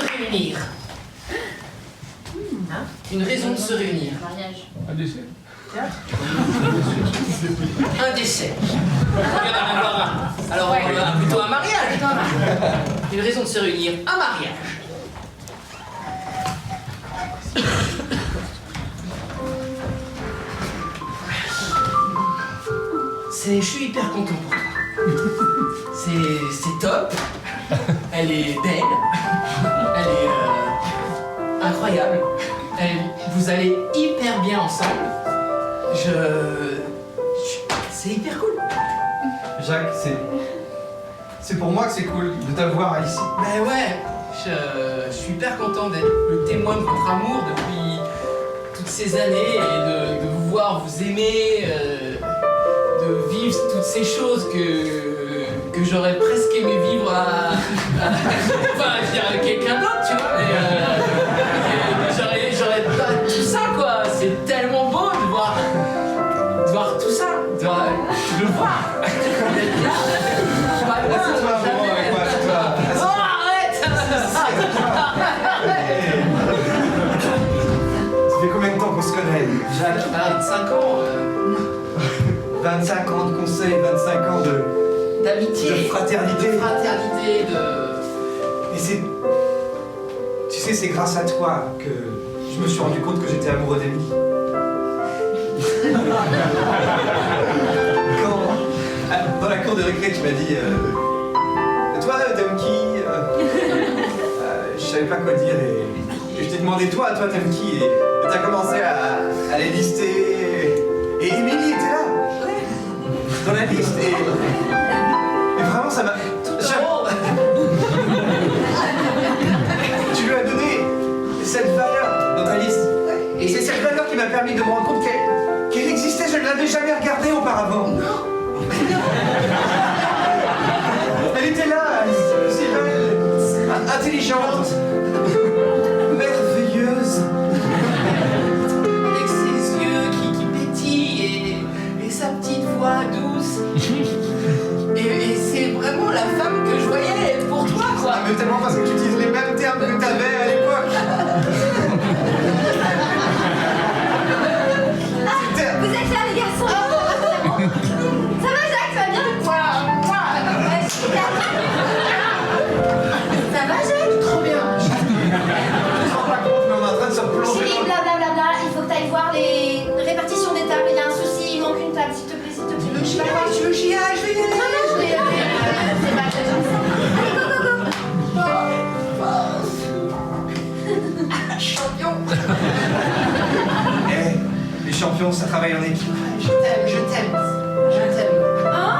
réunir. Hein? Une raison de se réunir. Mariage. Un décès. Un décès. Il y en a même pas un. Alors, plutôt un mariage. Une raison de se réunir. Un mariage. Je suis hyper content pour toi. C'est top. Elle est belle. Elle est incroyable. Vous allez hyper bien ensemble. C'est hyper cool. Jacques, c'est pour moi que c'est cool de t'avoir ici. Ben ouais, je suis hyper content d'être le témoin de votre amour depuis toutes ces années et de vous voir vous aimer, de vivre toutes ces choses que j'aurais presque aimé vivre enfin, je dirais avec quelqu'un d'autre, tu vois, mais j'aurais pas tout ça, quoi. C'est tellement beau de voir tout ça, de le voir. Oh, arrête! Ça fait combien de temps qu'on se connaît, Jacques? 25 ans. 25 ans de conseils, 25 ans d'amitié, de fraternité. Et c'est... Tu sais, c'est grâce à toi que je me suis rendu compte que j'étais amoureux d'Emily. Quand, dans la cour de récré, tu m'as dit toi, t'aimes qui je savais pas quoi dire et je t'ai demandé toi, t'aimes qui et t'as commencé à les lister et Emily était là dans la liste et vraiment ça m'a... Tu lui as donné cette valeur dans ta liste et c'est cette valeur qui m'a permis de me rendre compte qu'elle existait, je ne l'avais jamais regardée auparavant. Elle était là, si belle, intelligente, merveilleuse. Avec ses yeux qui pétillent et sa petite voix douce. Et c'est vraiment la femme que je voyais pour toi, quoi. Ah, mais tellement parce que tu utilises les mêmes termes que t'avais à l'époque. Vous êtes là, les garçons. Ça va, Jacques? Ça va bien? Ça va, Jacques? Trop bien. Je me rends pas compte, mais on est en train de se replonger. Chérie, blablabla, il faut que tu ailles voir les répartitions des tables. Il y a un souci, il manque une table, s'il te plaît, s'il te plaît. Tu veux que j'y aille? Je vais y aller. Non, non, je vais y aller. C'est pas très gentil. Allez, go, go, go. Champion. Les champions, ça travaille en équipe. Je t'aime. Oh,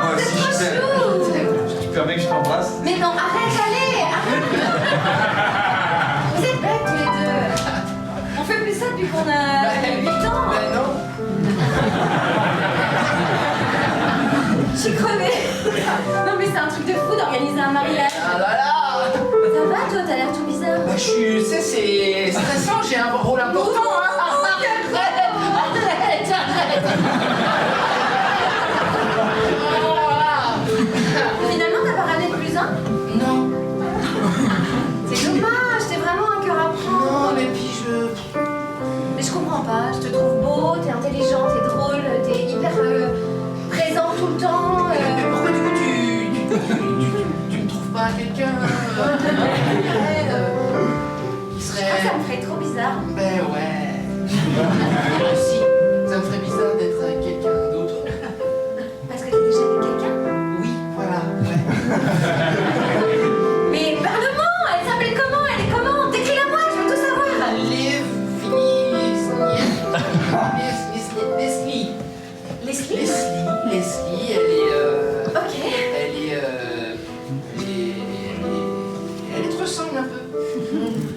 Moi c'est aussi, trop je t'aime. chou. Tu permets que je t'embrasse? Mais non, arrête, allez, arrête. Vous êtes bêtes tous les deux. On fait plus ça depuis qu'on a 8 ans. Ben non. Je suis crevée. Non mais c'est un truc de fou d'organiser un mariage. Ah là là. Ça va toi, t'as l'air tout bizarre. Bah tu sais, c'est stressant, j'ai un rôle important, hein. Arrête. Finalement t'as pas ramené de plus un? Non. C'est dommage, t'es vraiment un cœur à prendre. Non, mais puis Mais je comprends pas, je te trouve beau, t'es intelligent, t'es drôle, t'es hyper présent tout le temps. Mais pourquoi du coup tu ne trouves pas quelqu'un qui serait... Ah, ça me ferait trop bizarre. Ben ouais. Moi aussi, ça me ferait bizarre d'être avec quelqu'un d'autre. Parce que t'es déjà avec quelqu'un? Oui, voilà. Ouais. Mais parle-moi, elle s'appelle comment? Elle est comment? Décris-la moi, je veux tout savoir. Leslie, elle est... Ok. Elle te ressemble un peu.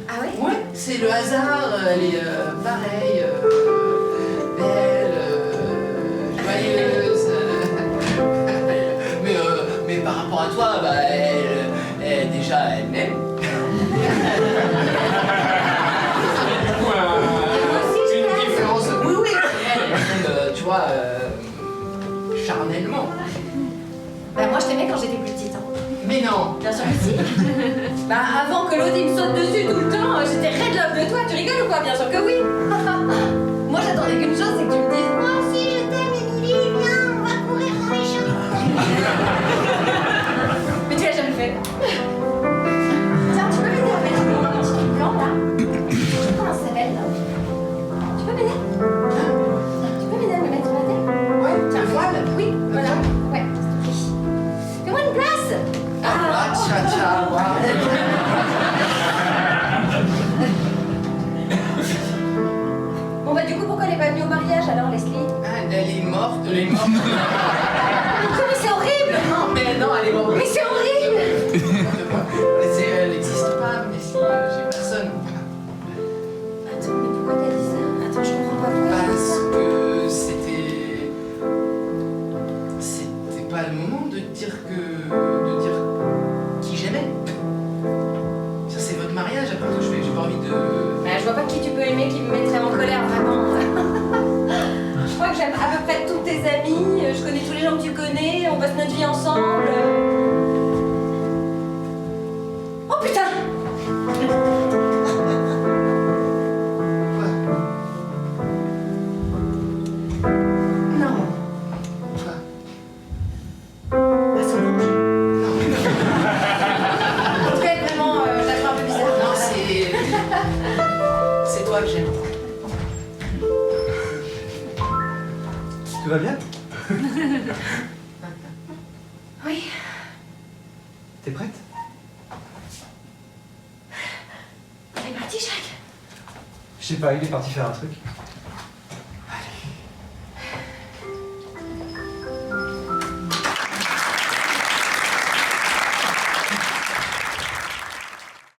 Ah ouais? Ouais, c'est le hasard, elle est pareille, belle, joyeuse. Mais par rapport à toi, bah, elle est déjà elle-même. Une différence. Oui, elle, tu vois, charnellement. Bah moi je t'aimais quand j'étais plus petite. Hein. Mais non. Bien sûr que si. Bah avant que l'autre il me saute dessus tout le temps, j'étais red love de toi, tu rigoles ou quoi? Bien sûr que oui. Moi j'attendais qu'une chose, c'est que tu me dises moi aussi je t'aime Émilie, viens, on va courir dans les champs. Mais tu l'as jamais fait. Tiens, tu peux m'aider à mettre un petit truc blanc là? Comment ça s'appelle là? Tu peux m'aider? Tu peux m'aider à me mettre sur la tête? Ouais, tiens, voile. Oui, voilà. Ouais, s'il te plaît. Fais-moi une place. Ah, tcha tcha, Bon bah du coup pourquoi elle est pas venue au mariage alors Leslie? elle est morte, elle est morte. Mais c'est horrible! Non, mais non, elle est morte. Mais c'est horrible! Elle n'existe pas, mais si, j'ai personne. Attends, mais pourquoi t'as dit ça? Attends, je comprends pas pourquoi. Parce que c'était pas le moment de dire qui j'aimais. Ça, c'est votre mariage, après tout, j'ai pas envie de... Bah, je vois pas qui tu peux aimer qui me mettrait en colère vraiment. Je crois que j'aime à peu près toutes tes amies, je connais tous les gens que tu connais, on passe notre vie ensemble. Oh putain! Quoi? Non. Quoi? Bah, Solange. Non. En tout cas, elle est vraiment, je la trouve un peu bizarre. Non, c'est toi que j'aime. Tout va bien? Oui. T'es prête? Elle est partie, Jacques. Je sais pas, il est parti faire un truc.